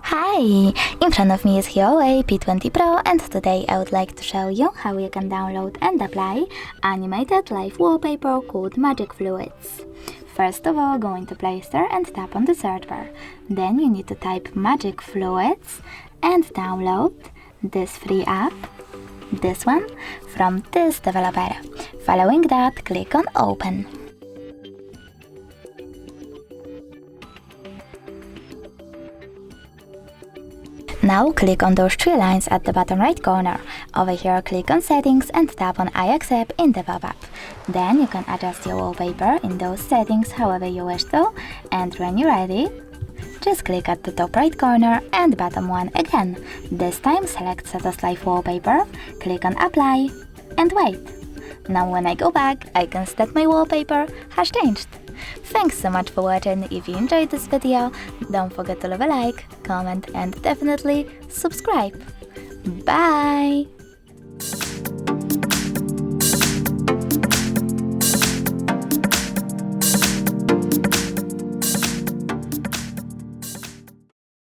Hi! In front of me is HUAWEI P20 Pro, and today I would like to show you how you can download and apply animated live wallpaper called Magic Fluids. First of all, go into Play Store and tap on the search bar. Then you need to type Magic Fluids and download this free app, this one, from this developer. Following that, click on Open. Now click on those three lines at the bottom right corner. Over here, click on Settings and tap on I accept in the pop-up. Then you can adjust your wallpaper in those settings however you wish to, and when you're ready, just click at the top right corner and bottom one again. This time select Set as Live Wallpaper, click on Apply, and wait. Now when I go back, I can see that my wallpaper has changed. Thanks so much for watching. If you enjoyed this video, don't forget to leave a like, comment and definitely subscribe. Bye!